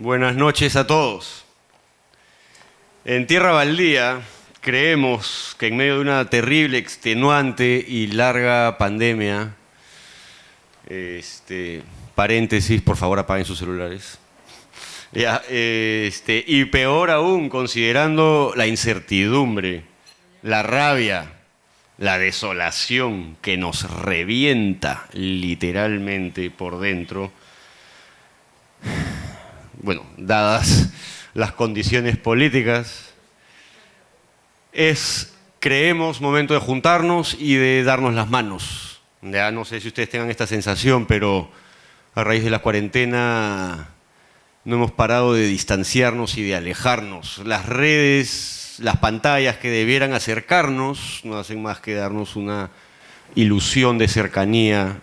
Buenas noches a todos. En Tierra Baldía creemos que en medio de una terrible, extenuante y larga pandemia, paréntesis, por favor apaguen sus celulares, y peor aún, considerando la incertidumbre, la rabia, la desolación que nos revienta literalmente por dentro, bueno, dadas las condiciones políticas, creemos, momento de juntarnos y de darnos las manos. Ya no sé si ustedes tengan esta sensación, pero a raíz de la cuarentena no hemos parado de distanciarnos y de alejarnos. Las redes, las pantallas que debieran acercarnos, no hacen más que darnos una ilusión de cercanía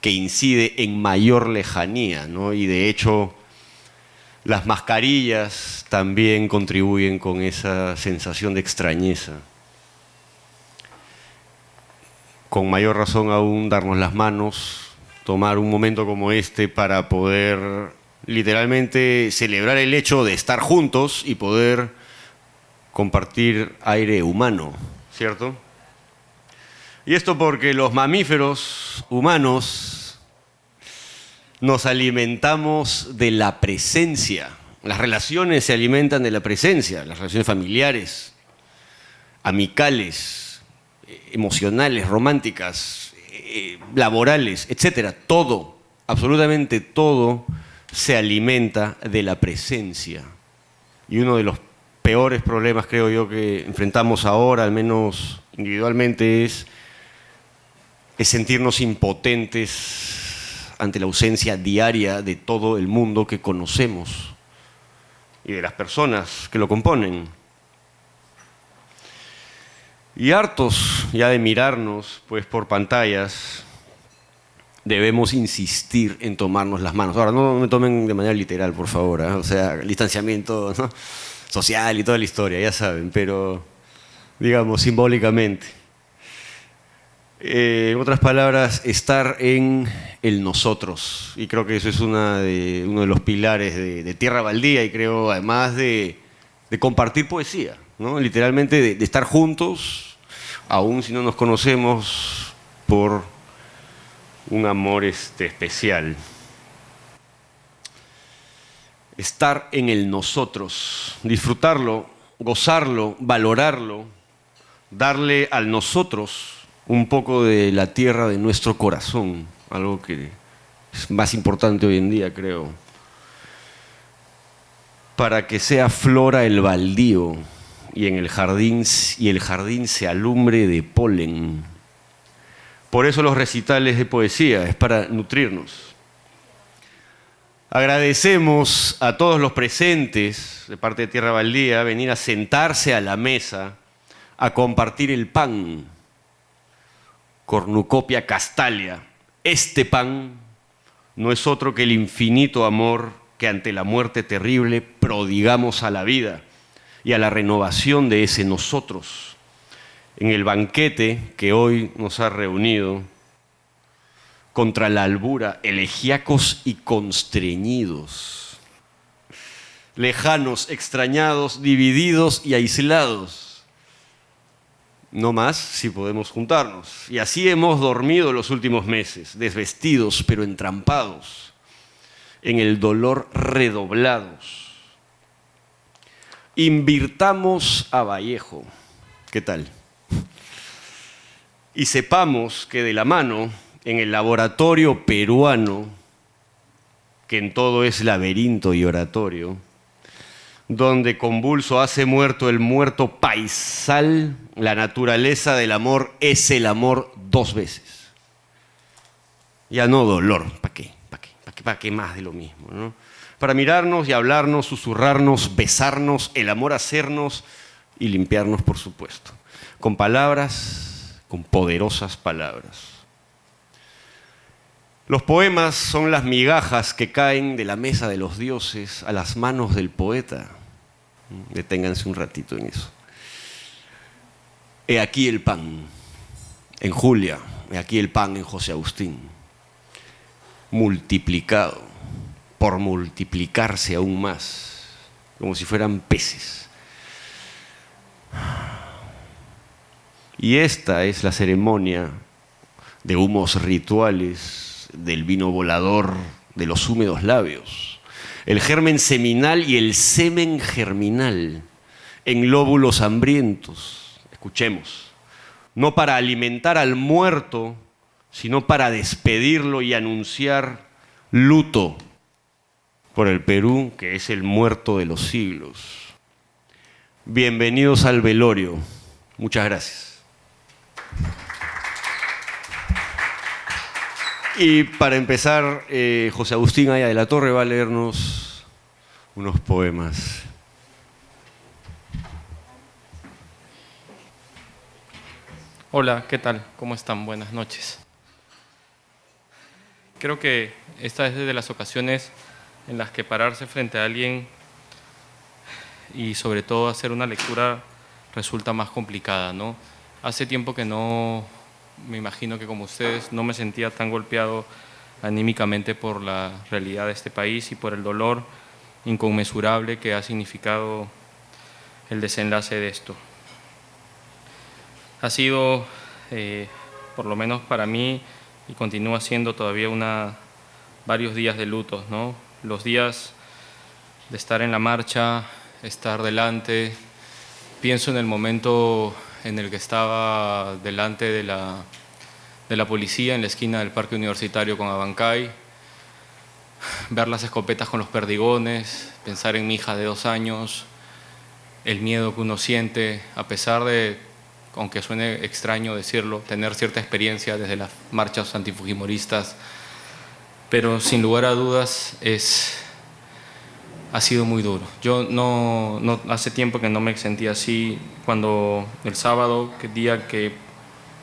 que incide en mayor lejanía, ¿no? Y de hecho, las mascarillas también contribuyen con esa sensación de extrañeza. Con mayor razón aún darnos las manos, tomar un momento como este para poder literalmente celebrar el hecho de estar juntos y poder compartir aire humano, ¿cierto? Y esto porque los mamíferos humanos nos alimentamos de la presencia. Las relaciones se alimentan de la presencia, las relaciones familiares, amicales, emocionales, románticas, laborales, etcétera. Todo, absolutamente todo, se alimenta de la presencia. Y uno de los peores problemas, creo yo, que enfrentamos ahora, al menos individualmente, es sentirnos impotentes ante la ausencia diaria de todo el mundo que conocemos y de las personas que lo componen. Y hartos ya de mirarnos pues por pantallas, debemos insistir en tomarnos las manos. Ahora, no me tomen de manera literal, por favor, ¿eh? O sea, el distanciamiento, ¿no?, social y toda la historia, ya saben, pero digamos simbólicamente. En otras palabras, estar en el nosotros. Y creo que eso es uno de los pilares de Tierra Baldía, y creo además de compartir poesía, ¿no? Literalmente de estar juntos, aun si no nos conocemos, por un amor especial. Estar en el nosotros, disfrutarlo, gozarlo, valorarlo, darle al nosotros un poco de la tierra de nuestro corazón, algo que es más importante hoy en día, creo, para que sea flora el baldío y el jardín se alumbre de polen. Por eso los recitales de poesía, es para nutrirnos. Agradecemos a todos los presentes de parte de Tierra Baldía venir a sentarse a la mesa, a compartir el pan. Cornucopia Castalia. Este pan no es otro que el infinito amor que ante la muerte terrible prodigamos a la vida y a la renovación de ese nosotros. En el banquete que hoy nos ha reunido, contra la albura, elegíacos y constreñidos, lejanos, extrañados, divididos y aislados. No más si podemos juntarnos. Y así hemos dormido los últimos meses, desvestidos pero entrampados, en el dolor redoblados. Invirtamos a Vallejo. ¿Qué tal? Y sepamos que de la mano, en el laboratorio peruano, que en todo es laberinto y oratorio, donde convulso hace muerto el muerto paisal, la naturaleza del amor es el amor dos veces. Ya no dolor, ¿para qué? ¿Para qué más de lo mismo, ¿no? Para mirarnos y hablarnos, susurrarnos, besarnos, el amor hacernos y limpiarnos, por supuesto. Con palabras, con poderosas palabras. Los poemas son las migajas que caen de la mesa de los dioses a las manos del poeta. Deténganse un ratito en eso. He aquí el pan en Julia, he aquí el pan en José Agustín, multiplicado, por multiplicarse aún más, como si fueran peces. Y esta es la ceremonia de humos rituales, del vino volador, de los húmedos labios, el germen seminal y el semen germinal en lóbulos hambrientos. Escuchemos, no para alimentar al muerto, sino para despedirlo y anunciar luto por el Perú, que es el muerto de los siglos. Bienvenidos al velorio. Muchas gracias. Y para empezar, José Agustín Aya de la Torre va a leernos unos poemas. Hola, ¿qué tal? ¿Cómo están? Buenas noches. Creo que esta es de las ocasiones en las que pararse frente a alguien y sobre todo hacer una lectura resulta más complicada, ¿no? Hace tiempo que no, me imagino que como ustedes, no me sentía tan golpeado anímicamente por la realidad de este país y por el dolor inconmensurable que ha significado el desenlace de esto. Ha sido, por lo menos para mí, y continúa siendo todavía varios días de luto, ¿no? Los días de estar en la marcha, estar delante. Pienso en el momento en el que estaba delante de la policía en la esquina del Parque Universitario con Abancay, ver las escopetas con los perdigones, pensar en mi hija de 2 años, el miedo que uno siente, a pesar de, aunque suene extraño decirlo, tener cierta experiencia desde las marchas antifujimoristas, pero sin lugar a dudas ha sido muy duro. Yo no hace tiempo que no me sentía así, cuando el sábado, que día que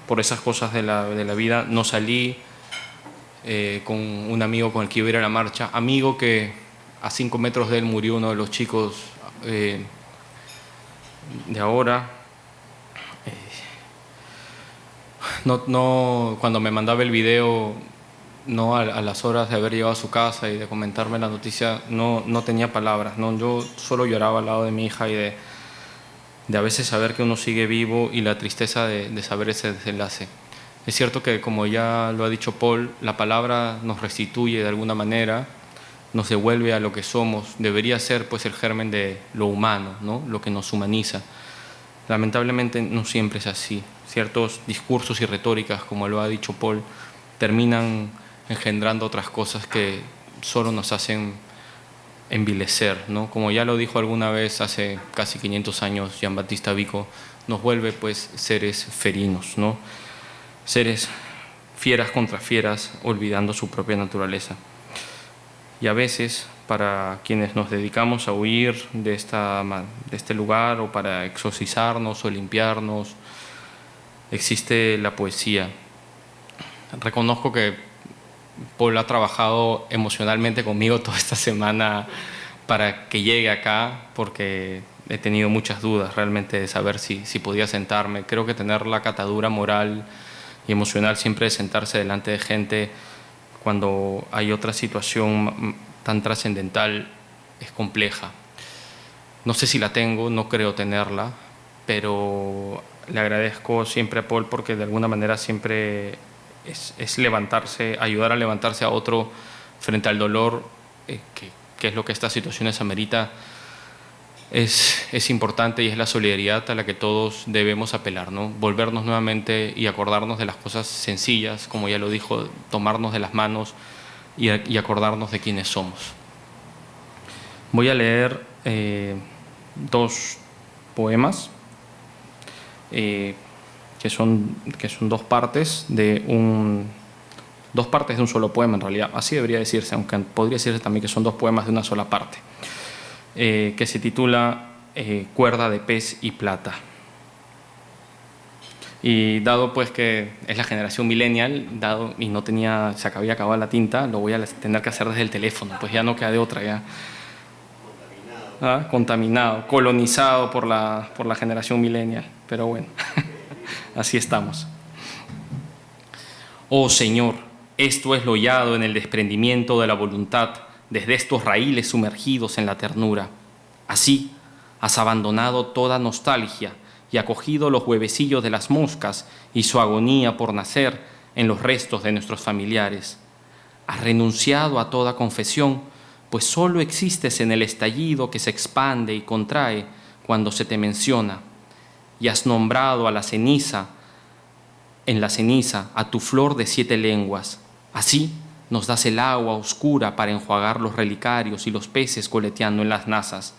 por esas cosas de la vida no salí con un amigo con el que iba a ir a la marcha, amigo que a 5 metros de él murió uno de los chicos de ahora. Cuando me mandaba el video, a las horas de haber llegado a su casa y de comentarme la noticia, no tenía palabras, ¿no? Yo solo lloraba al lado de mi hija y de a veces saber que uno sigue vivo y la tristeza de saber ese desenlace. Es cierto que, como ya lo ha dicho Paul, la palabra nos restituye de alguna manera, nos devuelve a lo que somos, debería ser pues el germen de lo humano, ¿no? Lo que nos humaniza. Lamentablemente no siempre es así. Ciertos discursos y retóricas, como lo ha dicho Paul, terminan engendrando otras cosas que solo nos hacen envilecer, ¿no? Como ya lo dijo alguna vez hace casi 500 años Giambattista Vico, nos vuelve pues seres ferinos, ¿no? Seres fieras contra fieras, olvidando su propia naturaleza. Y a veces, para quienes nos dedicamos a huir de este lugar o para exorcizarnos o limpiarnos, existe la poesía. Reconozco que Paul ha trabajado emocionalmente conmigo toda esta semana para que llegue acá, porque he tenido muchas dudas realmente de saber si podía sentarme. Creo que tener la catadura moral y emocional siempre de sentarse delante de gente cuando hay otra situación tan trascendental es compleja. No sé si la tengo, no creo tenerla, pero le agradezco siempre a Paul porque de alguna manera siempre es levantarse, ayudar a levantarse a otro frente al dolor, que es lo que estas situaciones amerita. Es importante y es la solidaridad a la que todos debemos apelar, ¿no? Volvernos nuevamente y acordarnos de las cosas sencillas, como ya lo dijo, tomarnos de las manos y acordarnos de quiénes somos. Voy a leer 2 poemas que son 2 partes de un solo poema, en realidad. Así debería decirse, aunque podría decirse también que son 2 poemas de una sola parte. Que se titula Cuerda de pez y plata. Y dado pues que es la generación millennial, y se había acabado la tinta, lo voy a tener que hacer desde el teléfono, pues ya no queda de otra ya. Contaminado, colonizado por la generación millennial, pero bueno, así estamos. Oh Señor, esto es lo hallado en el desprendimiento de la voluntad desde estos raíles sumergidos en la ternura. Así, has abandonado toda nostalgia y acogido los huevecillos de las moscas y su agonía por nacer en los restos de nuestros familiares. Has renunciado a toda confesión, pues solo existes en el estallido que se expande y contrae cuando se te menciona, y has nombrado a la ceniza, en la ceniza, a tu flor de 7 lenguas. Así nos das el agua oscura para enjuagar los relicarios y los peces coleteando en las nazas,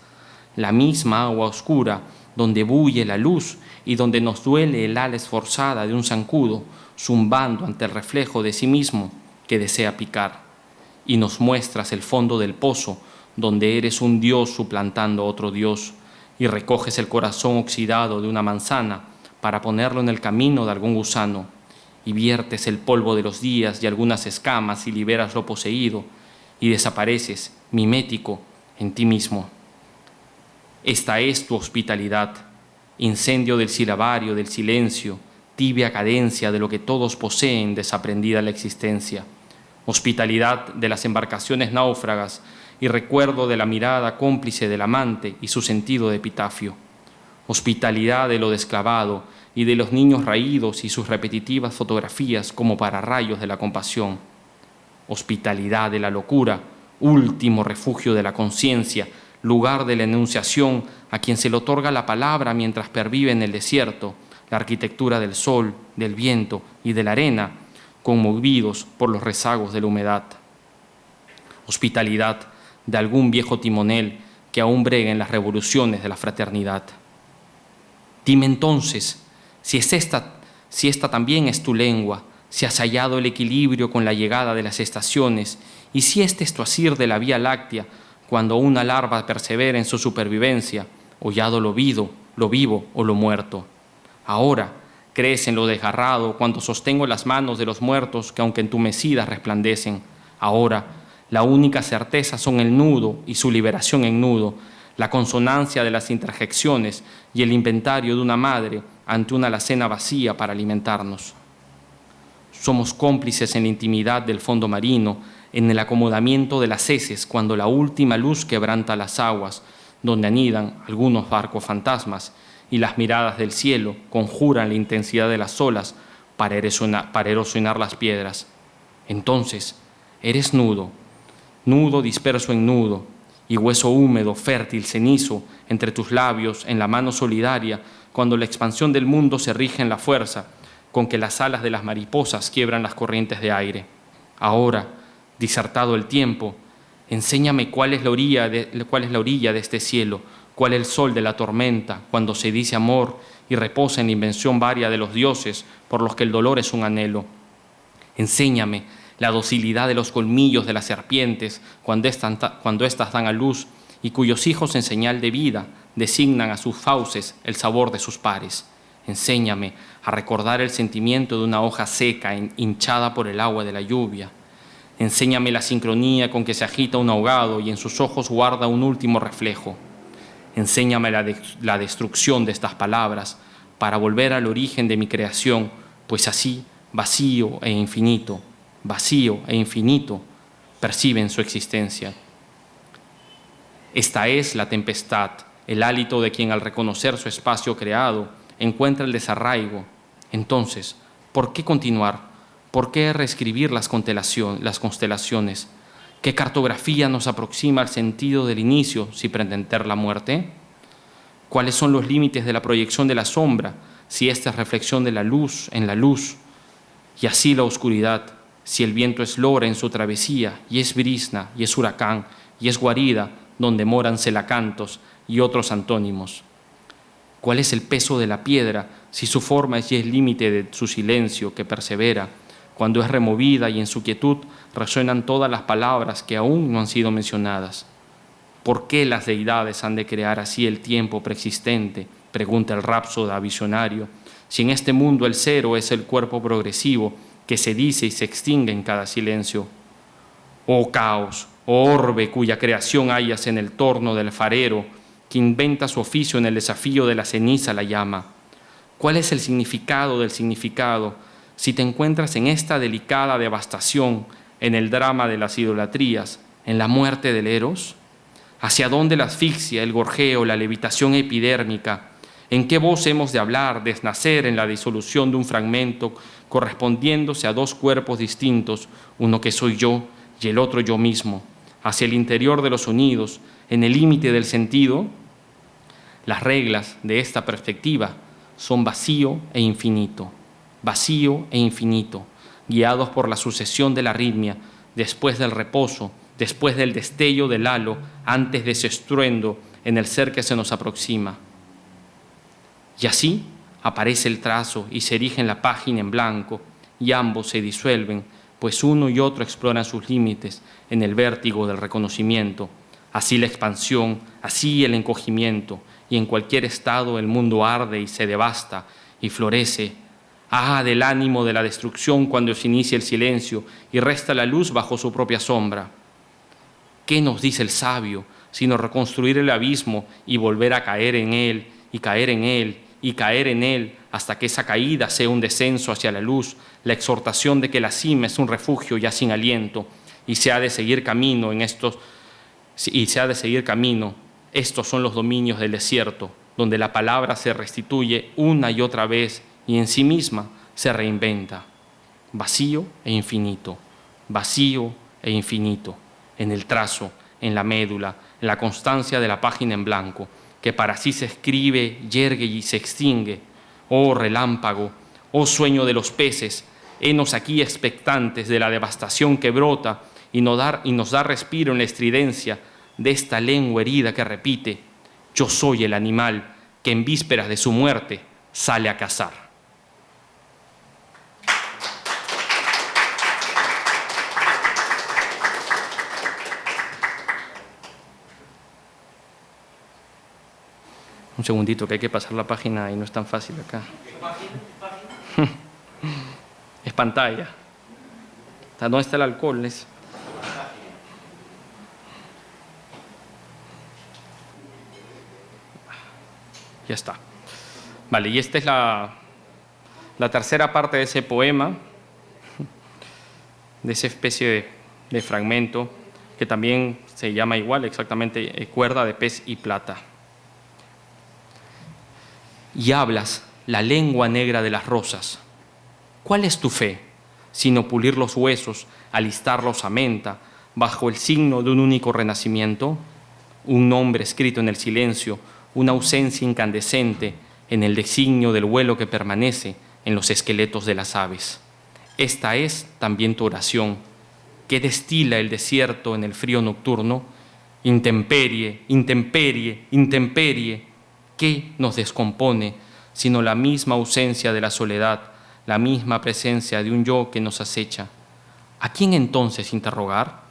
la misma agua oscura donde bulle la luz y donde nos duele el ala esforzada de un zancudo zumbando ante el reflejo de sí mismo que desea picar, y nos muestras el fondo del pozo donde eres un dios suplantando otro dios, y recoges el corazón oxidado de una manzana para ponerlo en el camino de algún gusano, y viertes el polvo de los días y algunas escamas y liberas lo poseído, y desapareces, mimético, en ti mismo. Esta es tu hospitalidad, incendio del silabario, del silencio, tibia cadencia de lo que todos poseen desaprendida la existencia, hospitalidad de las embarcaciones náufragas y recuerdo de la mirada cómplice del amante y su sentido de epitafio, hospitalidad de lo desclavado y de los niños raídos y sus repetitivas fotografías como pararrayos de la compasión, hospitalidad de la locura, último refugio de la conciencia, lugar de la enunciación a quien se le otorga la palabra mientras pervive en el desierto, la arquitectura del sol, del viento y de la arena, conmovidos por los rezagos de la humedad. Hospitalidad de algún viejo timonel que aún brega en las revoluciones de la fraternidad. Dime entonces, si esta también es tu lengua, si has hallado el equilibrio con la llegada de las estaciones, y si este es tu asir de la Vía Láctea, cuando una larva persevera en su supervivencia, hollado lo vivo o lo muerto. Ahora, crees en lo desgarrado cuando sostengo las manos de los muertos que aunque entumecidas resplandecen. Ahora, la única certeza son el nudo y su liberación en nudo, la consonancia de las interjecciones y el inventario de una madre ante una alacena vacía para alimentarnos. Somos cómplices en la intimidad del fondo marino, en el acomodamiento de las heces cuando la última luz quebranta las aguas, donde anidan algunos barcos fantasmas y las miradas del cielo conjuran la intensidad de las olas para erosionar las piedras. Entonces, eres nudo, nudo disperso en nudo, y hueso húmedo, fértil, cenizo, entre tus labios, en la mano solidaria, cuando la expansión del mundo se rige en la fuerza con que las alas de las mariposas quiebran las corrientes de aire. Ahora, disertado el tiempo, enséñame cuál es la orilla de este cielo, cuál es el sol de la tormenta, cuando se dice amor y reposa en la invención varia de los dioses, por los que el dolor es un anhelo. Enséñame la docilidad de los colmillos de las serpientes, cuando éstas dan a luz, y cuyos hijos en señal de vida designan a sus fauces el sabor de sus pares. Enséñame a recordar el sentimiento de una hoja seca hinchada por el agua de la lluvia. Enséñame la sincronía con que se agita un ahogado y en sus ojos guarda un último reflejo. Enséñame la destrucción de estas palabras para volver al origen de mi creación, pues así, vacío e infinito, perciben su existencia. Esta es la tempestad, el hálito de quien al reconocer su espacio creado encuentra el desarraigo. Entonces, ¿por qué continuar? ¿Por qué reescribir las constelaciones? ¿Qué cartografía nos aproxima al sentido del inicio si pretender la muerte? ¿Cuáles son los límites de la proyección de la sombra si esta es reflexión de la luz en la luz? Y así la oscuridad, si el viento es lora en su travesía, y es brisna, y es huracán, y es guarida, donde moran celacantos y otros antónimos. ¿Cuál es el peso de la piedra si su forma es el límite de su silencio que persevera, cuando es removida y en su quietud resuenan todas las palabras que aún no han sido mencionadas? ¿Por qué las deidades han de crear así el tiempo preexistente?, pregunta el rapsoda visionario, si en este mundo el cero es el cuerpo progresivo que se dice y se extingue en cada silencio. Oh caos, oh orbe cuya creación hallas en el torno del farero, que inventa su oficio en el desafío de la ceniza la llama. ¿Cuál es el significado del significado si te encuentras en esta delicada devastación, en el drama de las idolatrías, en la muerte del Eros? ¿Hacia dónde la asfixia, el gorjeo, la levitación epidérmica? ¿En qué voz hemos de hablar, desnacer en la disolución de un fragmento correspondiéndose a dos cuerpos distintos, uno que soy yo y el otro yo mismo, hacia el interior de los sonidos, en el límite del sentido? Las reglas de esta perspectiva son vacío e infinito, guiados por la sucesión de la arritmia, después del reposo, después del destello del halo, antes de ese estruendo en el ser que se nos aproxima. Y así aparece el trazo y se erige en la página en blanco, y ambos se disuelven, pues uno y otro exploran sus límites en el vértigo del reconocimiento. Así la expansión, así el encogimiento, y en cualquier estado el mundo arde y se devasta y florece. Ah, del ánimo de la destrucción cuando se inicia el silencio y resta la luz bajo su propia sombra. ¿Qué nos dice el sabio sino reconstruir el abismo y volver a caer en él, y caer en él, y caer en él, hasta que esa caída sea un descenso hacia la luz, la exhortación de que la cima es un refugio ya sin aliento, y se ha de seguir camino Estos son los dominios del desierto, donde la palabra se restituye una y otra vez y en sí misma se reinventa. Vacío e infinito, en el trazo, en la médula, en la constancia de la página en blanco, que para sí se escribe, yergue y se extingue. Oh relámpago, oh sueño de los peces, henos aquí expectantes de la devastación que brota y nos da respiro en la estridencia de esta lengua herida que repite: yo soy el animal que en vísperas de su muerte sale a cazar. Un segundito, que hay que pasar la página y no es tan fácil acá. Es pantalla. ¿Dónde está el alcohol? Ya está. Vale, y esta es la tercera parte de ese poema, de esa especie de fragmento, que también se llama igual, exactamente, Cuerda de pez y plata. Y hablas la lengua negra de las rosas. ¿Cuál es tu fe, sino pulir los huesos, alistarlos a menta, bajo el signo de un único renacimiento? Un nombre escrito en el silencio, una ausencia incandescente en el designio del vuelo que permanece en los esqueletos de las aves. Esta es también tu oración, que destila el desierto en el frío nocturno. Intemperie, intemperie, intemperie, ¿qué nos descompone sino la misma ausencia de la soledad, la misma presencia de un yo que nos acecha? ¿A quién entonces interrogar?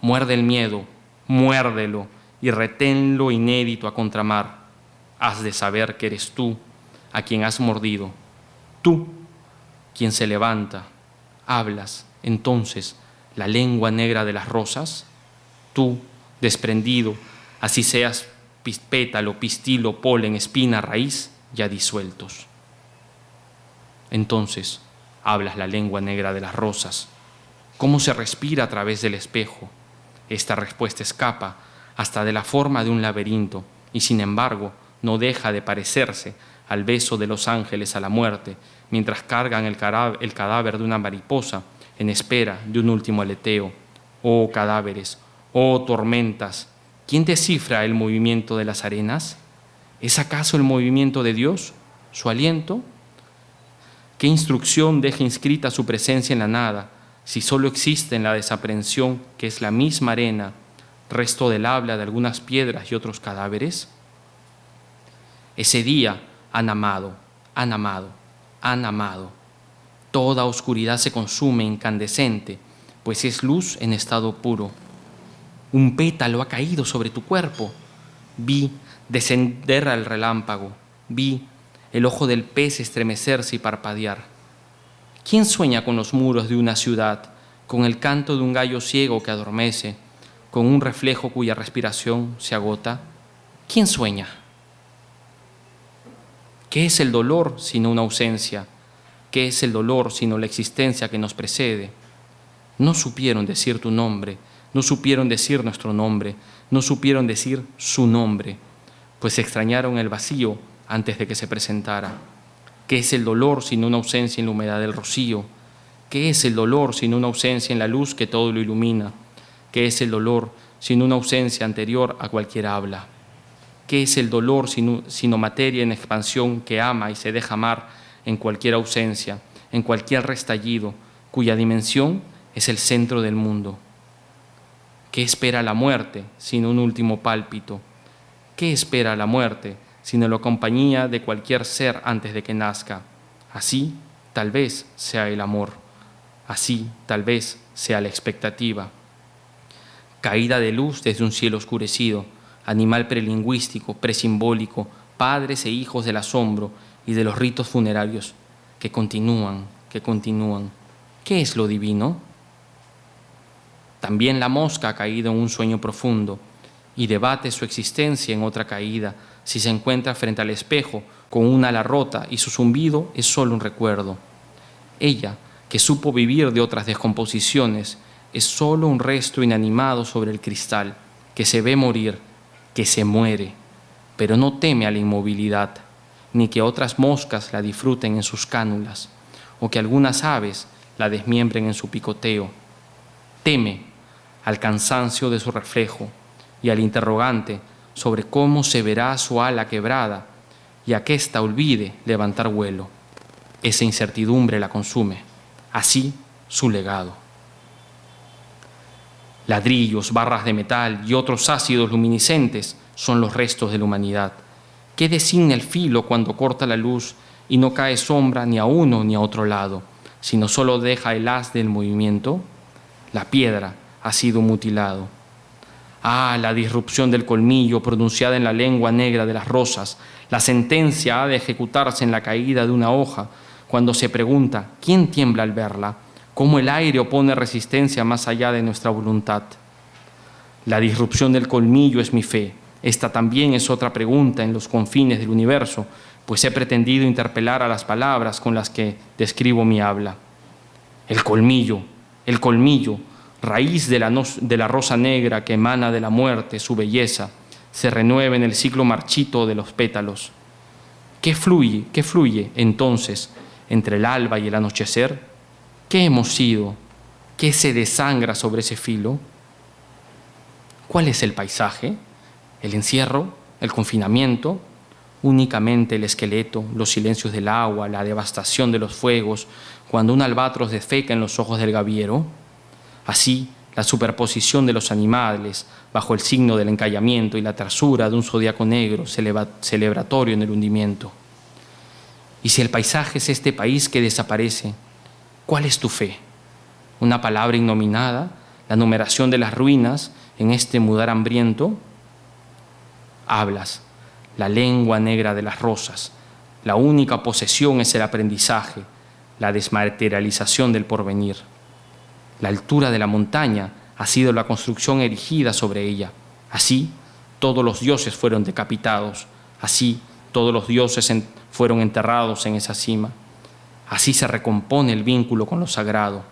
Muerde el miedo, muérdelo y reténlo inédito a contramar. Has de saber que eres tú a quien has mordido, tú quien se levanta. ¿Hablas entonces la lengua negra de las rosas? Tú, desprendido, así seas pétalo, pistilo, polen, espina, raíz, ya disueltos. Entonces hablas la lengua negra de las rosas. ¿Cómo se respira a través del espejo? Esta respuesta escapa hasta de la forma de un laberinto y sin embargo no deja de parecerse al beso de los ángeles a la muerte mientras cargan el cadáver de una mariposa en espera de un último aleteo. Oh cadáveres, oh tormentas, ¿quién descifra el movimiento de las arenas? ¿Es acaso el movimiento de Dios, su aliento? ¿Qué instrucción deja inscrita su presencia en la nada, si solo existe en la desaprensión que es la misma arena, resto del habla de algunas piedras y otros cadáveres? Ese día han amado, han amado, han amado. Toda oscuridad se consume incandescente, pues es luz en estado puro. Un pétalo ha caído sobre tu cuerpo. Vi descender al relámpago. Vi el ojo del pez estremecerse y parpadear. ¿Quién sueña con los muros de una ciudad, con el canto de un gallo ciego que adormece, con un reflejo cuya respiración se agota? ¿Quién sueña? ¿Qué es el dolor sino una ausencia? ¿Qué es el dolor sino la existencia que nos precede? No supieron decir tu nombre, No supieron decir nuestro nombre, no supieron decir su nombre, pues extrañaron el vacío antes de que se presentara. ¿Qué es el dolor sino una ausencia en la humedad del rocío? ¿Qué es el dolor sino una ausencia en la luz que todo lo ilumina? ¿Qué es el dolor sino una ausencia anterior a cualquier habla? ¿Qué es el dolor sino materia en expansión que ama y se deja amar en cualquier ausencia, en cualquier restallido, cuya dimensión es el centro del mundo? ¿Qué espera la muerte sino un último pálpito? ¿Qué espera la muerte sino la compañía de cualquier ser antes de que nazca? Así, tal vez, sea el amor. Así, tal vez, sea la expectativa. Caída de luz desde un cielo oscurecido, animal prelingüístico, presimbólico, padres e hijos del asombro y de los ritos funerarios que continúan. ¿Qué es lo divino? También la mosca ha caído en un sueño profundo y debate su existencia en otra caída si se encuentra frente al espejo con una ala rota y su zumbido es solo un recuerdo. Ella, que supo vivir de otras descomposiciones, es solo un resto inanimado sobre el cristal, que se ve morir, que se muere, pero no teme a la inmovilidad, ni que otras moscas la disfruten en sus cánulas, o que algunas aves la desmiembren en su picoteo. Teme al cansancio de su reflejo y al interrogante sobre cómo se verá su ala quebrada y a que ésta olvide levantar vuelo. Esa incertidumbre la consume, así su legado. Ladrillos, barras de metal y otros ácidos luminiscentes son los restos de la humanidad. ¿Qué designa el filo cuando corta la luz y no cae sombra ni a uno ni a otro lado, sino solo deja el haz del movimiento? La piedra ha sido mutilado. Ah, la disrupción del colmillo pronunciada en la lengua negra de las rosas. La sentencia ha de ejecutarse en la caída de una hoja cuando se pregunta ¿quién tiembla al verla? ¿Cómo el aire opone resistencia más allá de nuestra voluntad? La disrupción del colmillo es mi fe. Esta también es otra pregunta en los confines del universo, pues he pretendido interpelar a las palabras con las que describo mi habla. El colmillo, raíz de la rosa negra que emana de la muerte, su belleza, se renueva en el ciclo marchito de los pétalos. ¿Qué fluye entonces entre el alba y el anochecer? ¿Qué hemos sido? ¿Qué se desangra sobre ese filo? ¿Cuál es el paisaje? ¿El encierro? ¿El confinamiento? Únicamente el esqueleto, los silencios del agua, la devastación de los fuegos, cuando un albatros defeca en los ojos del gaviero. Así, la superposición de los animales bajo el signo del encallamiento y la tersura de un zodiaco negro celebratorio en el hundimiento. Y si el paisaje es este país que desaparece, ¿cuál es tu fe? ¿Una palabra innominada? ¿La numeración de las ruinas en este mudar hambriento? Hablas, la lengua negra de las rosas. La única posesión es el aprendizaje, la desmaterialización del porvenir. La altura de la montaña ha sido la construcción erigida sobre ella. Así, todos los dioses fueron decapitados. Así, todos los dioses fueron enterrados en esa cima. Así se recompone el vínculo con lo sagrado.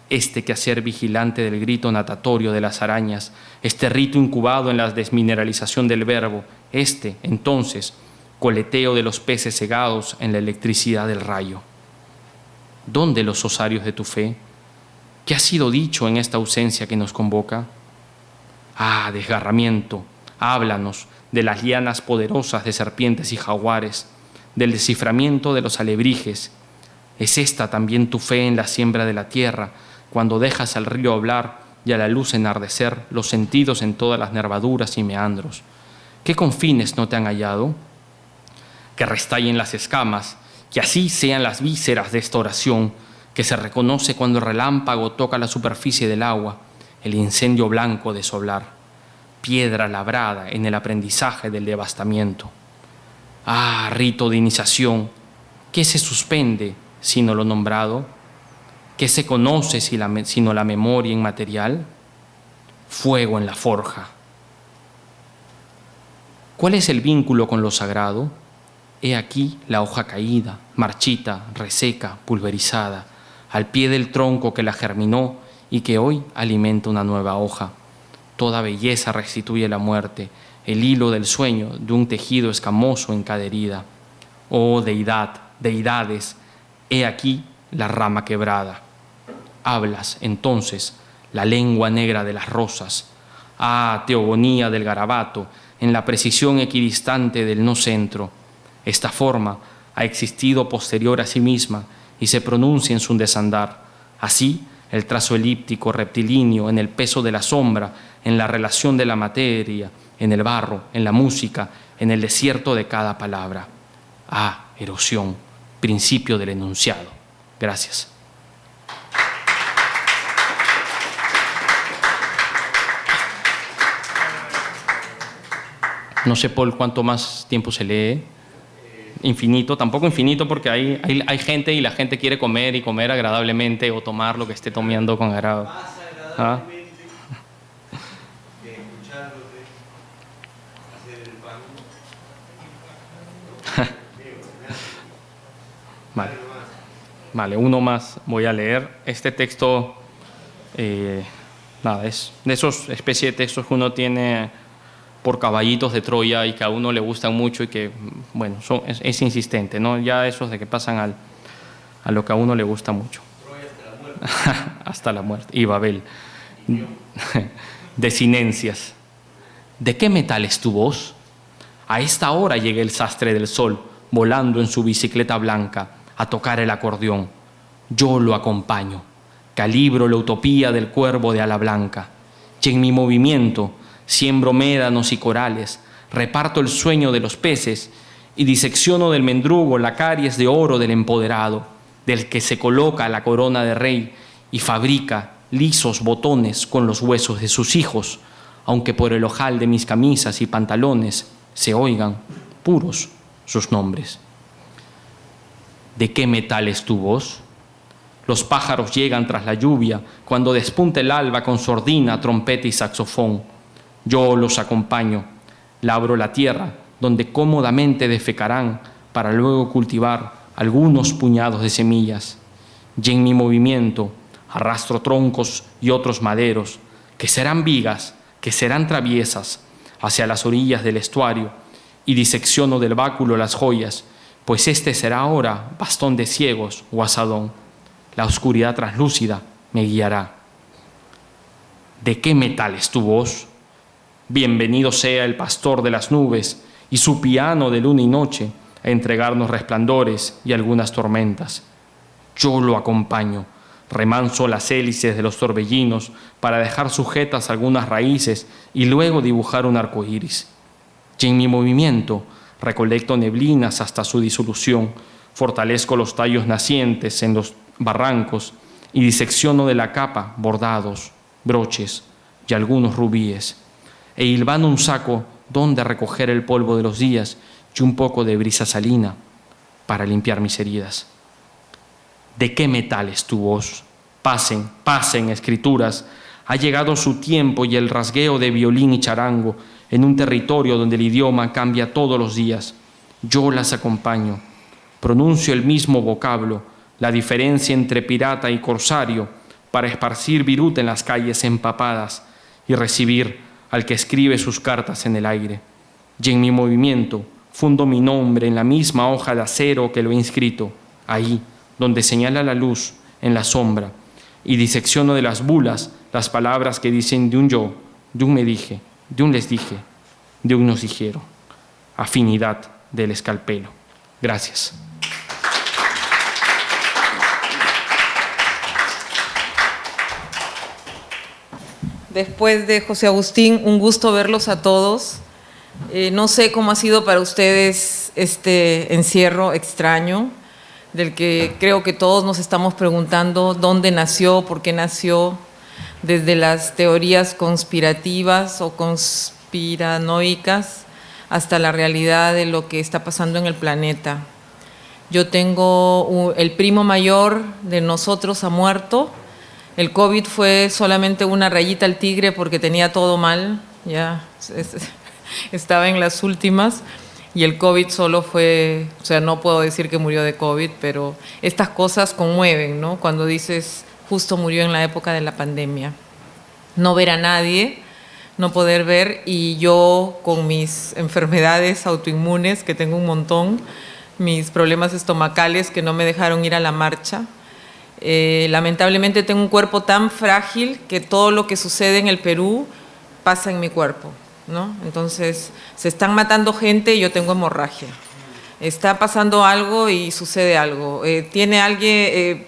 Este quehacer vigilante del grito natatorio de las arañas, este rito incubado en la desmineralización del verbo, entonces, coleteo de los peces cegados en la electricidad del rayo. ¿Dónde los osarios de tu fe? ¿Qué ha sido dicho en esta ausencia que nos convoca? Ah, desgarramiento, háblanos de las lianas poderosas de serpientes y jaguares, del desciframiento de los alebrijes. ¿Es esta también tu fe en la siembra de la tierra, cuando dejas al río hablar y a la luz enardecer los sentidos en todas las nervaduras y meandros? ¿Qué confines no te han hallado? Que restallen las escamas, que así sean las vísceras de esta oración, que se reconoce cuando el relámpago toca la superficie del agua, el incendio blanco de soblar, piedra labrada en el aprendizaje del devastamiento. Ah, rito de iniciación, ¿qué se suspende sino lo nombrado? ¿Qué se conoce sino la memoria inmaterial? Fuego en la forja. ¿Cuál es el vínculo con lo sagrado? He aquí la hoja caída, marchita, reseca, pulverizada, al pie del tronco que la germinó y que hoy alimenta una nueva hoja. Toda belleza restituye la muerte, el hilo del sueño de un tejido escamoso en cada herida. Oh deidad, deidades, he aquí la rama quebrada. Hablas entonces la lengua negra de las rosas. Ah, teogonía del garabato, en la precisión equidistante del no centro. Esta forma ha existido posterior a sí misma y se pronuncia en su desandar. Así, el trazo elíptico rectilíneo en el peso de la sombra, en la relación de la materia, en el barro, en la música, en el desierto de cada palabra. Ah, erosión, principio del enunciado. Gracias. No sé por cuánto más tiempo se lee. Infinito, tampoco infinito porque hay gente y la gente quiere comer y comer agradablemente o tomar lo que esté tomando con agrado. ¿Ah? Vale, uno más voy a leer. Este texto, nada, es de esos especies de textos que uno tiene por caballitos de Troya y que a uno le gustan mucho y que, bueno, es insistente, ¿no? Ya esos de que pasan a lo que a uno le gusta mucho. Troya hasta la muerte. Hasta la muerte. Y Babel. Desinencias. ¿De qué metal es tu voz? A esta hora llega el sastre del sol, volando en su bicicleta blanca, a tocar el acordeón. Yo lo acompaño. Calibro la utopía del cuervo de ala blanca. Y en mi movimiento siembro médanos y corales, reparto el sueño de los peces y disecciono del mendrugo la caries de oro del empoderado, del que se coloca la corona de rey y fabrica lisos botones con los huesos de sus hijos, aunque por el ojal de mis camisas y pantalones se oigan puros sus nombres. ¿De qué metal es tu voz? Los pájaros llegan tras la lluvia cuando despunta el alba con sordina, trompeta y saxofón. Yo los acompaño, labro la tierra donde cómodamente defecarán para luego cultivar algunos puñados de semillas. Y en mi movimiento arrastro troncos y otros maderos, que serán vigas, que serán traviesas, hacia las orillas del estuario, y disecciono del báculo las joyas, pues este será ahora bastón de ciegos o asadón. La oscuridad translúcida me guiará. ¿De qué metal es tu voz? Bienvenido sea el pastor de las nubes y su piano de luna y noche a entregarnos resplandores y algunas tormentas. Yo lo acompaño, remanso las hélices de los torbellinos para dejar sujetas algunas raíces y luego dibujar un arco iris. Y en mi movimiento recolecto neblinas hasta su disolución, fortalezco los tallos nacientes en los barrancos y disecciono de la capa bordados, broches y algunos rubíes. E hilvano un saco donde recoger el polvo de los días y un poco de brisa salina para limpiar mis heridas. ¿De qué metal es tu voz? Pasen, pasen, escrituras. Ha llegado su tiempo y el rasgueo de violín y charango en un territorio donde el idioma cambia todos los días. Yo las acompaño. Pronuncio el mismo vocablo, la diferencia entre pirata y corsario, para esparcir viruta en las calles empapadas y recibir al que escribe sus cartas en el aire. Y en mi movimiento fundo mi nombre en la misma hoja de acero que lo he inscrito, ahí donde señala la luz en la sombra, y disecciono de las bulas las palabras que dicen de un yo, de un me dije, de un les dije, de un nos dijeron. Afinidad del escalpelo. Gracias. Después de José Agustín, un gusto verlos a todos. No sé cómo ha sido para ustedes este encierro extraño, del que creo que todos nos estamos preguntando dónde nació, por qué nació, desde las teorías conspirativas o conspiranoicas hasta la realidad de lo que está pasando en el planeta. Yo tengo el primo mayor de nosotros ha muerto. El COVID fue solamente una rayita al tigre porque tenía todo mal, ya estaba en las últimas, y el COVID solo fue, o sea, no puedo decir que murió de COVID, pero estas cosas conmueven, ¿no? Cuando dices justo murió en la época de la pandemia. No ver a nadie, no poder ver, y yo con mis enfermedades autoinmunes, que tengo un montón, mis problemas estomacales que no me dejaron ir a la marcha. Lamentablemente tengo un cuerpo tan frágil que todo lo que sucede en el Perú pasa en mi cuerpo, ¿no? Entonces, se están matando gente y yo tengo hemorragia. Está pasando algo y sucede algo. Tiene alguien...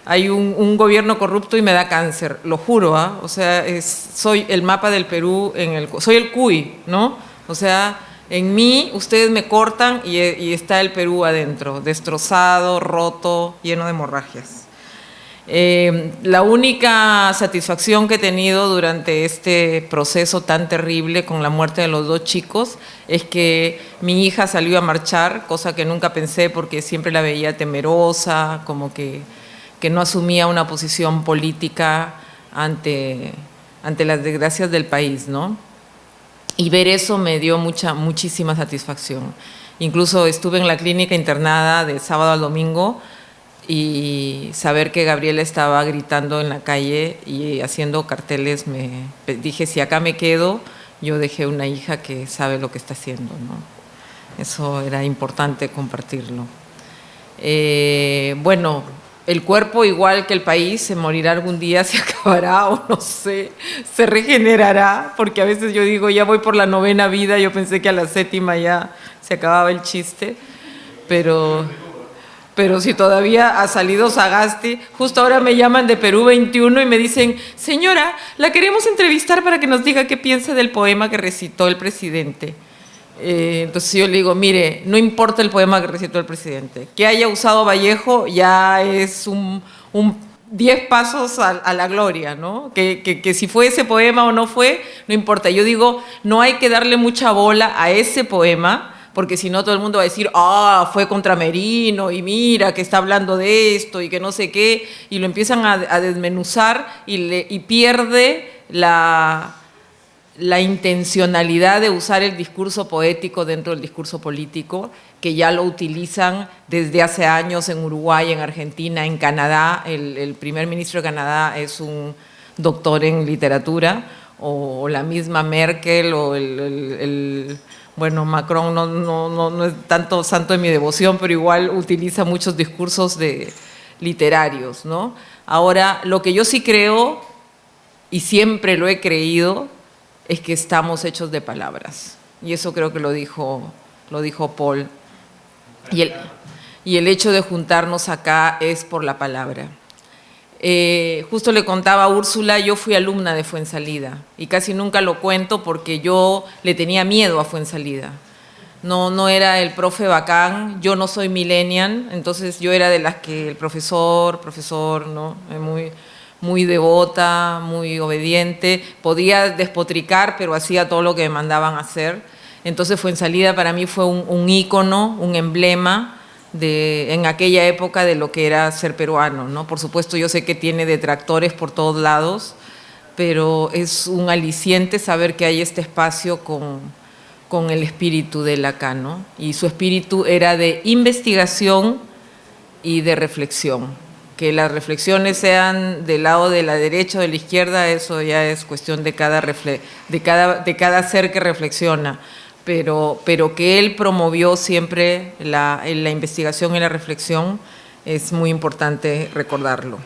hay un gobierno corrupto y me da cáncer, lo juro, ¿ah? O sea, soy el mapa del Perú, soy el cuy, ¿no? O sea, en mí ustedes me cortan y está el Perú adentro, destrozado, roto, lleno de hemorragias. La única satisfacción que he tenido durante este proceso tan terrible con la muerte de los 2 chicos es que mi hija salió a marchar, cosa que nunca pensé porque siempre la veía temerosa, como que no asumía una posición política ante las desgracias del país, ¿no? Y ver eso me dio muchísima satisfacción. Incluso estuve en la clínica internada de sábado al domingo y saber que Gabriela estaba gritando en la calle y haciendo carteles, dije, si acá me quedo, yo dejé una hija que sabe lo que está haciendo, ¿no? Eso era importante compartirlo. Bueno, el cuerpo, igual que el país, se morirá algún día, se acabará o no sé, se regenerará, porque a veces yo digo, ya voy por la 9ª vida, yo pensé que a la 7ª ya se acababa el chiste, pero si todavía ha salido Sagasti, justo ahora me llaman de Perú 21 y me dicen, señora, la queremos entrevistar para que nos diga qué piensa del poema que recitó el presidente. Entonces yo le digo, mire, no importa el poema que recitó el presidente, que haya usado Vallejo ya es un 10 pasos a la gloria, ¿no? Que si fue ese poema o no fue, no importa. Yo digo, no hay que darle mucha bola a ese poema, porque si no todo el mundo va a decir, fue contra Merino y mira que está hablando de esto y que no sé qué, y lo empiezan a desmenuzar y pierde la intencionalidad de usar el discurso poético dentro del discurso político, que ya lo utilizan desde hace años en Uruguay, en Argentina, en Canadá. El primer ministro de Canadá es un doctor en literatura, o la misma Merkel, o bueno, Macron no es tanto santo de mi devoción, pero igual utiliza muchos discursos literarios, ¿no? Ahora, lo que yo sí creo, y siempre lo he creído, es que estamos hechos de palabras. Y eso creo que lo dijo Paul. Y el hecho de juntarnos acá es por la palabra. Justo le contaba a Úrsula, yo fui alumna de Fuensalida y casi nunca lo cuento porque yo le tenía miedo a Fuensalida. No era el profe bacán, yo no soy millennial, entonces yo era de las que el profesor, ¿no? Muy devota, muy obediente, podía despotricar, pero hacía todo lo que me mandaban hacer. Entonces Fuensalida para mí fue un ícono, un emblema en aquella época de lo que era ser peruano, ¿no? Por supuesto, yo sé que tiene detractores por todos lados, pero es un aliciente saber que hay este espacio con el espíritu de acá, ¿no? Y su espíritu era de investigación y de reflexión. Que las reflexiones sean del lado de la derecha o de la izquierda, eso ya es cuestión de cada ser que reflexiona. Pero que él promovió siempre la investigación y la reflexión, es muy importante recordarlo.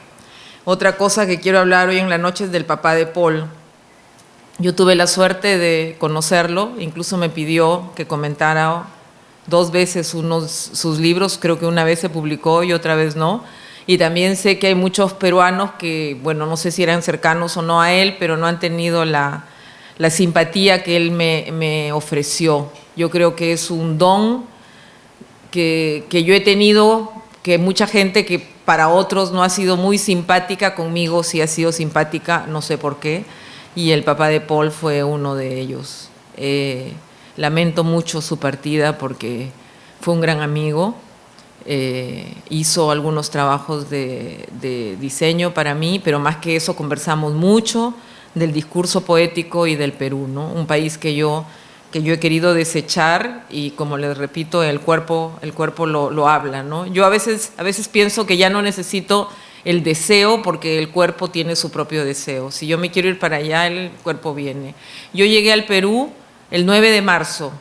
Otra cosa que quiero hablar hoy en la noche es del papá de Paul. Yo tuve la suerte de conocerlo, incluso me pidió que comentara 2 veces sus libros, creo que una vez se publicó y otra vez no. Y también sé que hay muchos peruanos que, bueno, no sé si eran cercanos o no a él, pero no han tenido la simpatía que él me ofreció. Yo creo que es un don que yo he tenido, que mucha gente que para otros no ha sido muy simpática, conmigo sí ha sido simpática, no sé por qué, y el papá de Paul fue uno de ellos. Lamento mucho su partida porque fue un gran amigo, hizo algunos trabajos de diseño para mí, pero más que eso conversamos mucho del discurso poético y del Perú, ¿no? Un país que yo he querido desechar y, como les repito, el cuerpo lo habla, ¿no? Yo a veces pienso que ya no necesito el deseo, porque el cuerpo tiene su propio deseo. Si yo me quiero ir para allá, el cuerpo viene. Yo llegué al Perú el 9 de marzo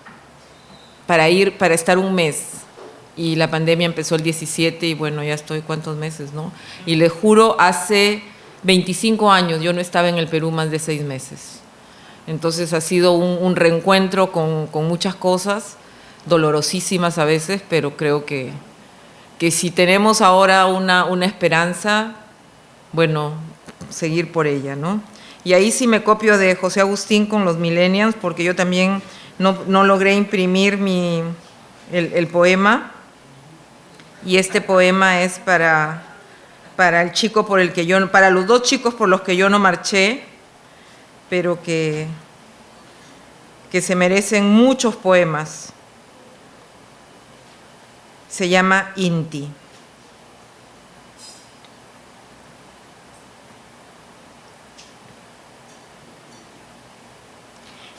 para estar un mes, y la pandemia empezó el 17 y bueno, ya estoy cuántos meses, ¿no? Y les juro, hace 25 años yo no estaba en el Perú más de 6 meses. Entonces ha sido un reencuentro con muchas cosas, dolorosísimas a veces, pero creo que si tenemos ahora una esperanza, bueno, seguir por ella, ¿no? Y ahí sí me copio de José Agustín con los millennials, porque yo también no logré imprimir el poema, y este poema es para el chico por el que yo, para los 2 chicos por los que yo no marché, pero que se merecen muchos poemas. Se llama Inti.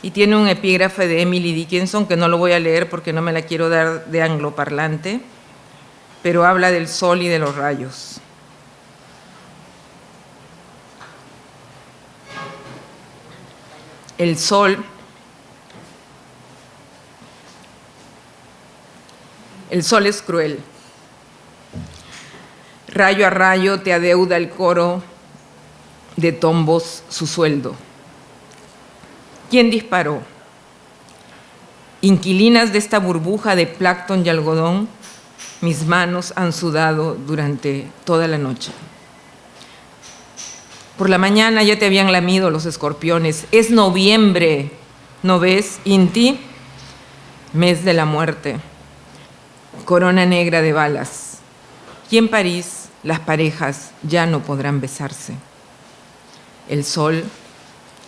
Y tiene un epígrafe de Emily Dickinson que no lo voy a leer porque no me la quiero dar de angloparlante, pero habla del sol y de los rayos. El sol es cruel. Rayo a rayo te adeuda el coro de tombos su sueldo. ¿Quién disparó? Inquilinas de esta burbuja de plancton y algodón, mis manos han sudado durante toda la noche. Por la mañana ya te habían lamido los escorpiones. Es noviembre, ¿no ves, Inti? Mes de la muerte. Corona negra de balas. Y en París las parejas ya no podrán besarse. El sol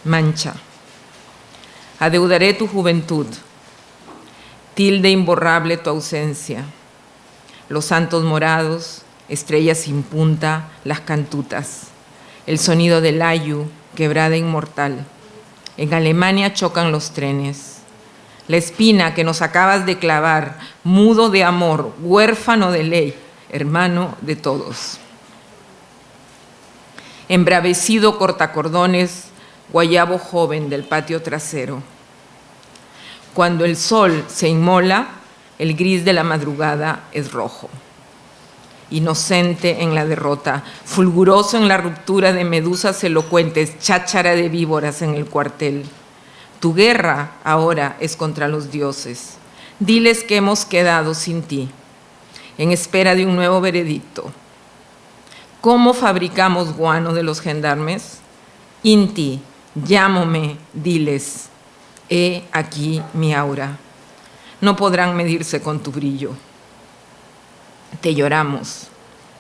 mancha. Adeudaré tu juventud. Tilde imborrable tu ausencia. Los santos morados, estrellas sin punta, las cantutas. El sonido del ayu, quebrada inmortal. En Alemania chocan los trenes. La espina que nos acabas de clavar, mudo de amor, huérfano de ley, hermano de todos. Embravecido cortacordones, guayabo joven del patio trasero. Cuando el sol se inmola, el gris de la madrugada es rojo. Inocente en la derrota, fulguroso en la ruptura de medusas elocuentes, cháchara de víboras en el cuartel. Tu guerra ahora es contra los dioses. Diles que hemos quedado sin ti, en espera de un nuevo veredicto. ¿Cómo fabricamos guano de los gendarmes? Inti, llámame, diles. He aquí mi aura. No podrán medirse con tu brillo. Te lloramos,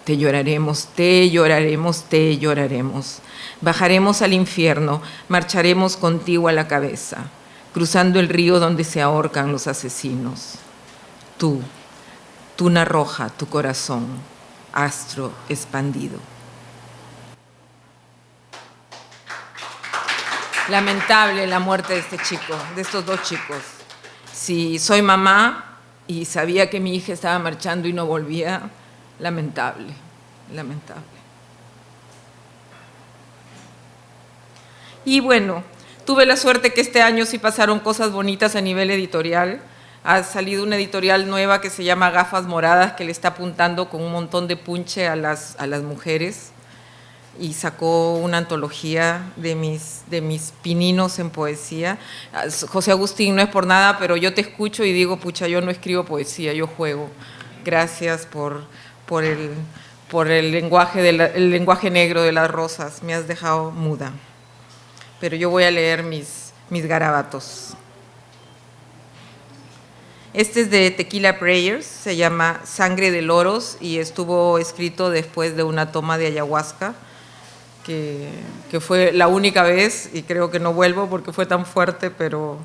te lloraremos, te lloraremos, te lloraremos. Bajaremos al infierno, marcharemos contigo a la cabeza, cruzando el río donde se ahorcan los asesinos. Tú, tuna roja, tu corazón, astro expandido. Lamentable la muerte de este chico, de estos 2 chicos. Si soy mamá y sabía que mi hija estaba marchando y no volvía, lamentable, lamentable. Y bueno, tuve la suerte que este año sí pasaron cosas bonitas a nivel editorial. Ha salido una editorial nueva que se llama Gafas Moradas, que le está apuntando con un montón de punche a las mujeres, y sacó una antología de mis pininos en poesía. José Agustín, no es por nada, pero yo te escucho y digo, pucha, yo no escribo poesía, yo juego. Gracias por el lenguaje negro de las rosas, me has dejado muda. Pero yo voy a leer mis garabatos. Este es de Tequila Prayers, se llama Sangre de Loros y estuvo escrito después de una toma de ayahuasca, que fue la única vez, y creo que no vuelvo porque fue tan fuerte, pero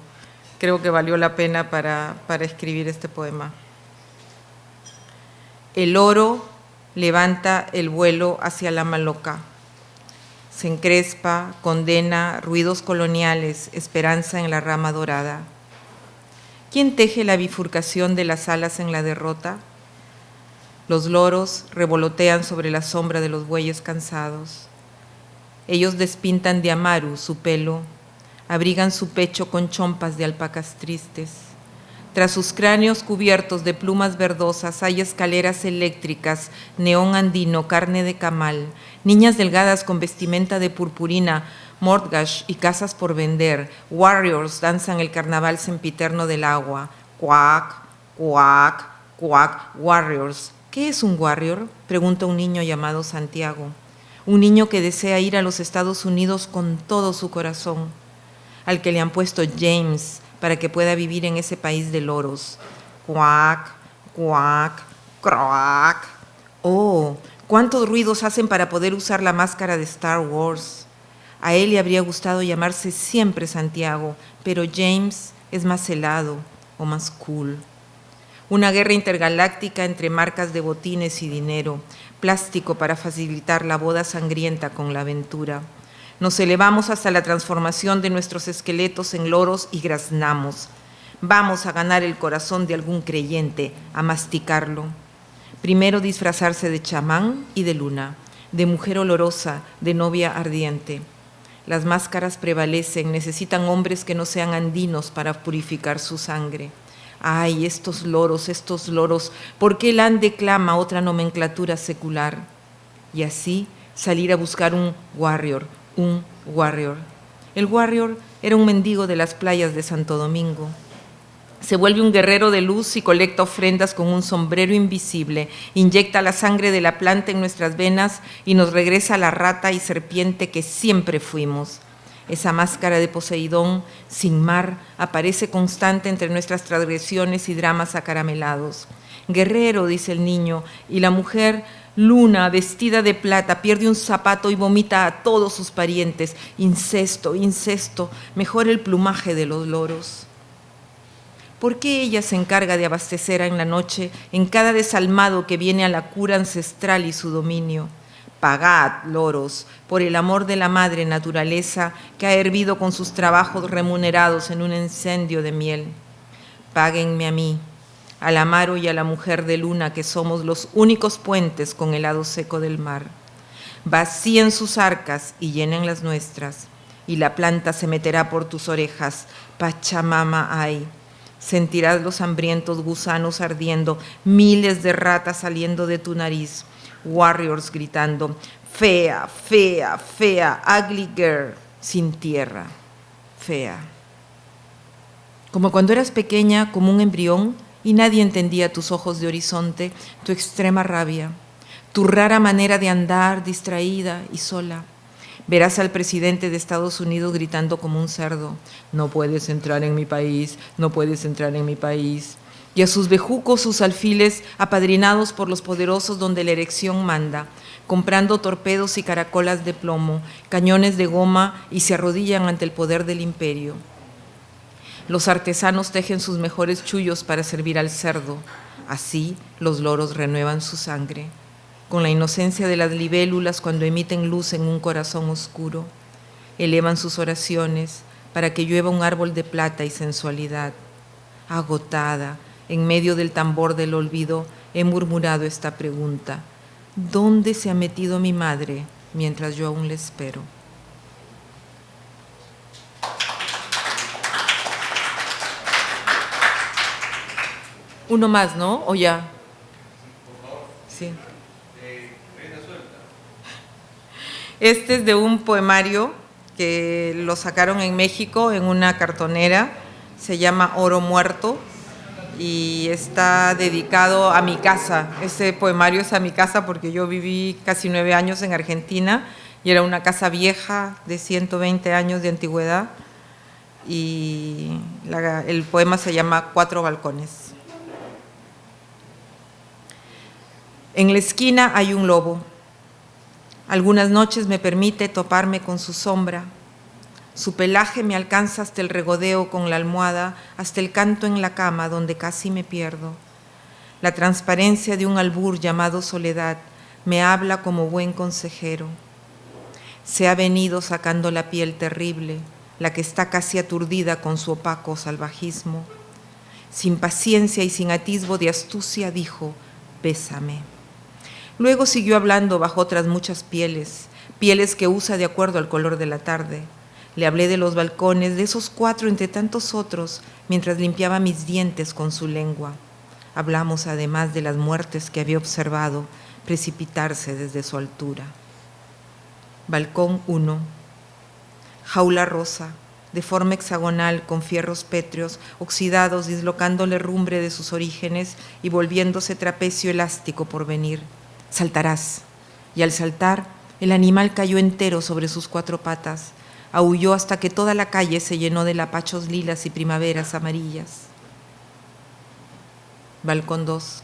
creo que valió la pena para escribir este poema. El oro levanta el vuelo hacia la maloca. Se encrespa, condena, ruidos coloniales, esperanza en la rama dorada. ¿Quién teje la bifurcación de las alas en la derrota? Los loros revolotean sobre la sombra de los bueyes cansados. Ellos despintan de amaru su pelo, abrigan su pecho con chompas de alpacas tristes. Tras sus cráneos cubiertos de plumas verdosas hay escaleras eléctricas, neón andino, carne de camal, niñas delgadas con vestimenta de purpurina, mortgage y casas por vender. Warriors danzan el carnaval sempiterno del agua. Cuac, cuac, cuac, warriors. ¿Qué es un warrior?, pregunta un niño llamado Santiago. Un niño que desea ir a los Estados Unidos con todo su corazón, al que le han puesto James para que pueda vivir en ese país de loros. Cuac, cuac, croac. Oh, cuántos ruidos hacen para poder usar la máscara de Star Wars. A él le habría gustado llamarse siempre Santiago, pero James es más helado o más cool. Una guerra intergaláctica entre marcas de botines y dinero, plástico para facilitar la boda sangrienta con la aventura. Nos elevamos hasta la transformación de nuestros esqueletos en loros y graznamos. Vamos a ganar el corazón de algún creyente, a masticarlo. Primero disfrazarse de chamán y de luna, de mujer olorosa, de novia ardiente. Las máscaras prevalecen, necesitan hombres que no sean andinos para purificar su sangre. Ay, estos loros, ¿por qué el Ande clama otra nomenclatura secular? Y así salir a buscar un warrior. El warrior era un mendigo de las playas de Santo Domingo. Se vuelve un guerrero de luz y colecta ofrendas con un sombrero invisible, inyecta la sangre de la planta en nuestras venas y nos regresa la rata y serpiente que siempre fuimos. Esa máscara de Poseidón, sin mar, aparece constante entre nuestras transgresiones y dramas acaramelados. Guerrero, dice el niño, y la mujer, luna, vestida de plata, pierde un zapato y vomita a todos sus parientes. Incesto, incesto, mejor el plumaje de los loros. ¿Por qué ella se encarga de abastecer en la noche en cada desalmado que viene a la cura ancestral y su dominio? Pagad, loros, por el amor de la madre naturaleza que ha hervido con sus trabajos remunerados en un incendio de miel. Páguenme a mí, al amaro y a la mujer de luna, que somos los únicos puentes con el lado seco del mar. Vacíen sus arcas y llenen las nuestras, y la planta se meterá por tus orejas. Pachamama ay. Sentirás los hambrientos gusanos ardiendo, miles de ratas saliendo de tu nariz. Warriors gritando, fea, fea, fea, ugly girl, sin tierra, fea. Como cuando eras pequeña, como un embrión, y nadie entendía tus ojos de horizonte, tu extrema rabia, tu rara manera de andar distraída y sola. Verás al presidente de Estados Unidos gritando como un cerdo, no puedes entrar en mi país, no puedes entrar en mi país. Y a sus bejucos, sus alfiles, apadrinados por los poderosos donde la erección manda, comprando torpedos y caracolas de plomo, cañones de goma, y se arrodillan ante el poder del imperio. Los artesanos tejen sus mejores chullos para servir al cerdo. Así los loros renuevan su sangre, con la inocencia de las libélulas cuando emiten luz en un corazón oscuro. Elevan sus oraciones para que llueva un árbol de plata y sensualidad. Agotada, en medio del tambor del olvido, he murmurado esta pregunta: ¿dónde se ha metido mi madre mientras yo aún le espero? Uno más, ¿no? ¿O ya? Sí. Este es de un poemario que lo sacaron en México en una cartonera, se llama Oro Muerto, y está dedicado a mi casa. Ese poemario es a mi casa porque yo viví casi 9 años en Argentina y era una casa vieja de 120 años de antigüedad, y el poema se llama Cuatro balcones. En la esquina hay un lobo. Algunas noches me permite toparme con su sombra. Su pelaje me alcanza hasta el regodeo con la almohada, hasta el canto en la cama donde casi me pierdo. La transparencia de un albur llamado soledad me habla como buen consejero. Se ha venido sacando la piel terrible, la que está casi aturdida con su opaco salvajismo. Sin paciencia y sin atisbo de astucia dijo: bésame. Luego siguió hablando bajo otras muchas pieles, pieles que usa de acuerdo al color de la tarde. Le hablé de los balcones, de esos 4 entre tantos otros, mientras limpiaba mis dientes con su lengua. Hablamos además de las muertes que había observado precipitarse desde su altura. Balcón 1. Jaula rosa, de forma hexagonal, con fierros pétreos, oxidados, dislocando la herrumbre de sus orígenes y volviéndose trapecio elástico por venir. Saltarás. Y al saltar, el animal cayó entero sobre sus 4 patas. Aulló hasta que toda la calle se llenó de lapachos lilas y primaveras amarillas. Balcón 2.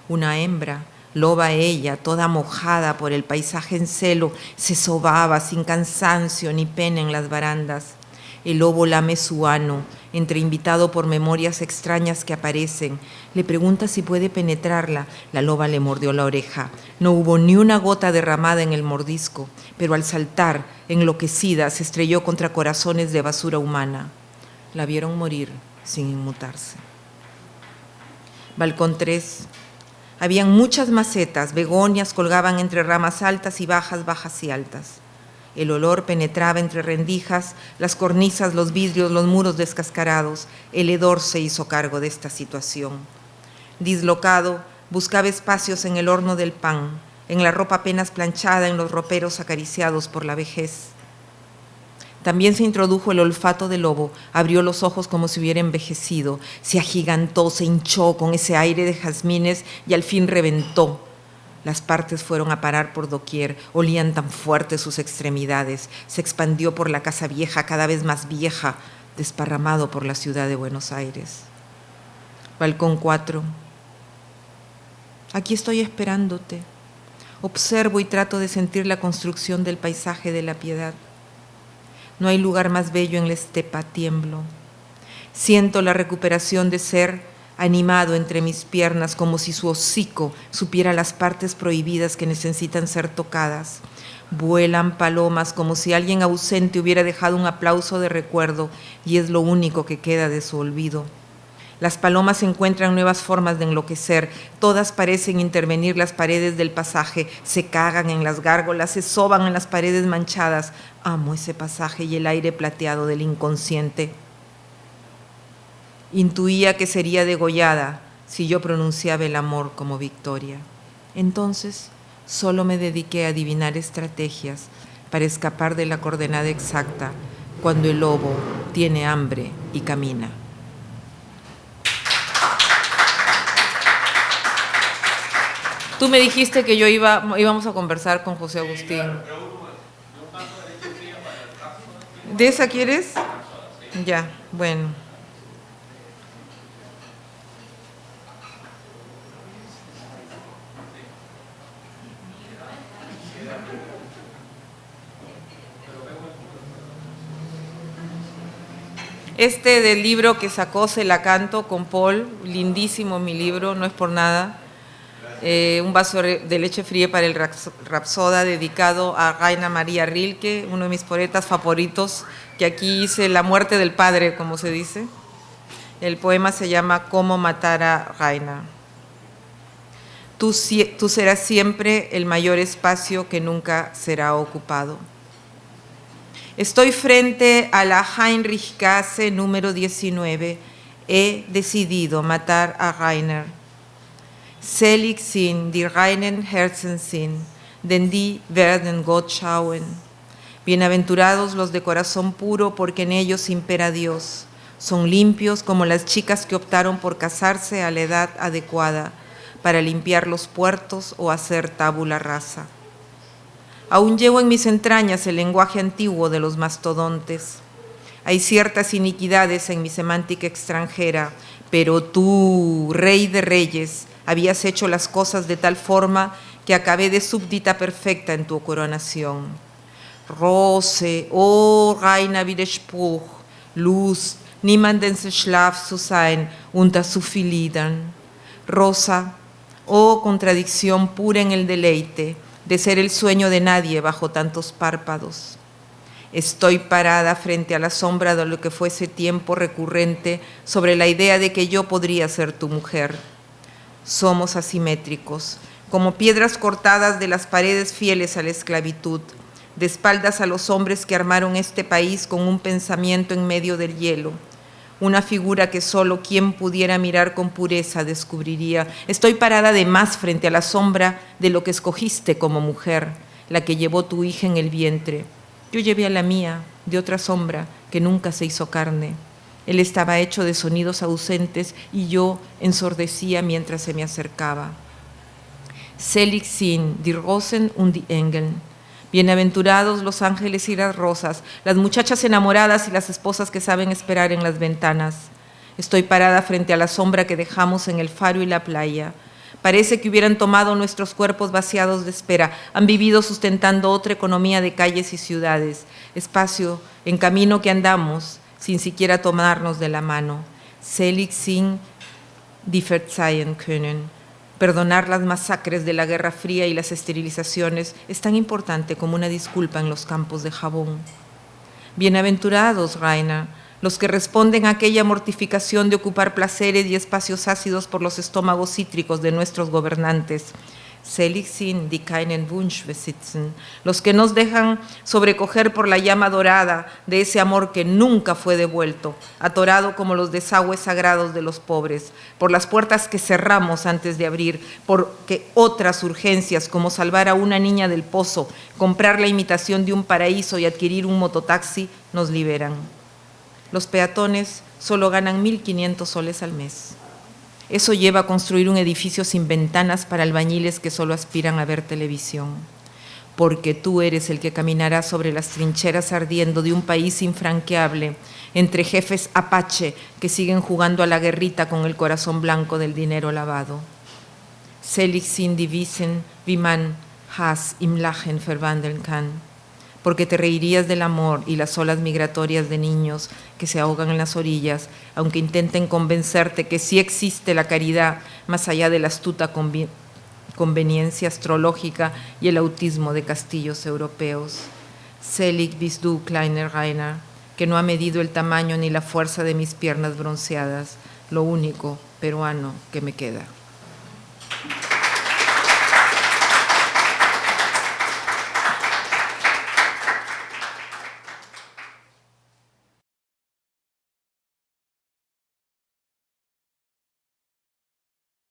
Una hembra, loba ella, toda mojada por el paisaje en celo, se sobaba sin cansancio ni pena en las barandas. El lobo lame su ano, entreinvitado por memorias extrañas que aparecen. Le pregunta si puede penetrarla. La loba le mordió la oreja. No hubo ni una gota derramada en el mordisco, pero al saltar, enloquecida, se estrelló contra corazones de basura humana. La vieron morir sin inmutarse. Balcón 3. Habían muchas macetas, begonias colgaban entre ramas altas y bajas, bajas y altas. El olor penetraba entre rendijas, las cornisas, los vidrios, los muros descascarados. El hedor se hizo cargo de esta situación. Dislocado, buscaba espacios en el horno del pan, en la ropa apenas planchada, en los roperos acariciados por la vejez. También se introdujo el olfato del lobo, abrió los ojos como si hubiera envejecido, se agigantó, se hinchó con ese aire de jazmines y al fin reventó. Las partes fueron a parar por doquier, olían tan fuertes sus extremidades, se expandió por la casa vieja, cada vez más vieja, desparramado por la ciudad de Buenos Aires. Balcón 4. Aquí estoy esperándote. Observo y trato de sentir la construcción del paisaje de la piedad. No hay lugar más bello en la estepa, tiemblo. Siento la recuperación de ser animado entre mis piernas, como si su hocico supiera las partes prohibidas que necesitan ser tocadas. Vuelan palomas como si alguien ausente hubiera dejado un aplauso de recuerdo y es lo único que queda de su olvido. Las palomas encuentran nuevas formas de enloquecer, todas parecen intervenir las paredes del pasaje, se cagan en las gárgolas, se soban en las paredes manchadas. Amo ese pasaje y el aire plateado del inconsciente. Intuía que sería degollada si yo pronunciaba el amor como victoria. Entonces, solo me dediqué a adivinar estrategias para escapar de la coordenada exacta cuando el lobo tiene hambre y camina. Tú me dijiste que íbamos a conversar con José Agustín. ¿De esa quieres? Ya, bueno. Este del libro que sacó Se la canto con Paul, lindísimo mi libro, no es por nada. Un vaso de leche fría para el Rapsoda, dedicado a Rainer Maria Rilke, uno de mis poetas favoritos, que aquí hice la muerte del padre, como se dice. El poema se llama Cómo matar a Rainer. Tú serás siempre el mayor espacio que nunca será ocupado. Estoy frente a la Heinrichgasse número 19. He decidido matar a Rainer. Selig sind die reinen Herzen sind, denn die werden Gott schauen. Bienaventurados los de corazón puro, porque en ellos impera Dios. Son limpios como las chicas que optaron por casarse a la edad adecuada para limpiar los puertos o hacer tabula rasa. Aún llevo en mis entrañas el lenguaje antiguo de los mastodontes. Hay ciertas iniquidades en mi semántica extranjera, pero tú, rey de reyes, habías hecho las cosas de tal forma que acabé de súbdita perfecta en tu coronación. Rose, oh reiner Widerspruch, Lust, niemandens Schlaf zu sein unter so viel Liedern. Rosa, oh contradicción pura en el deleite, de ser el sueño de nadie bajo tantos párpados. Estoy parada frente a la sombra de lo que fuese tiempo recurrente sobre la idea de que yo podría ser tu mujer. Somos asimétricos, como piedras cortadas de las paredes fieles a la esclavitud, de espaldas a los hombres que armaron este país con un pensamiento en medio del hielo, una figura que solo quien pudiera mirar con pureza descubriría. Estoy parada de más frente a la sombra de lo que escogiste como mujer, la que llevó tu hija en el vientre. Yo llevé a la mía, de otra sombra, que nunca se hizo carne. Él estaba hecho de sonidos ausentes y yo ensordecía mientras se me acercaba. Selig sind die Rosen und die Engel. Bienaventurados los ángeles y las rosas, las muchachas enamoradas y las esposas que saben esperar en las ventanas. Estoy parada frente a la sombra que dejamos en el faro y la playa. Parece que hubieran tomado nuestros cuerpos vaciados de espera, han vivido sustentando otra economía de calles y ciudades, espacio en camino que andamos sin siquiera tomarnos de la mano. Selig sind die verzeihen können. Perdonar las masacres de la Guerra Fría y las esterilizaciones es tan importante como una disculpa en los campos de jabón. Bienaventurados, Raina, los que responden a aquella mortificación de ocupar placeres y espacios ácidos por los estómagos cítricos de nuestros gobernantes. Selig sind die keinen Wunsch besitzen, los que nos dejan sobrecoger por la llama dorada de ese amor que nunca fue devuelto, atorado como los desagües sagrados de los pobres, por las puertas que cerramos antes de abrir, porque otras urgencias como salvar a una niña del pozo, comprar la imitación de un paraíso y adquirir un mototaxi nos liberan. Los peatones solo ganan 1.500 soles al mes. Eso lleva a construir un edificio sin ventanas para albañiles que solo aspiran a ver televisión. Porque tú eres el que caminará sobre las trincheras ardiendo de un país infranqueable, entre jefes apache que siguen jugando a la guerrita con el corazón blanco del dinero lavado. Selig sind die Wiesen, wie man Hass im Lachen verwandeln kann. Porque te reirías del amor y las olas migratorias de niños que se ahogan en las orillas, aunque intenten convencerte que sí existe la caridad más allá de la astuta conveniencia astrológica y el autismo de castillos europeos. Selig bist du, kleiner Rainer, que no ha medido el tamaño ni la fuerza de mis piernas bronceadas, lo único peruano que me queda.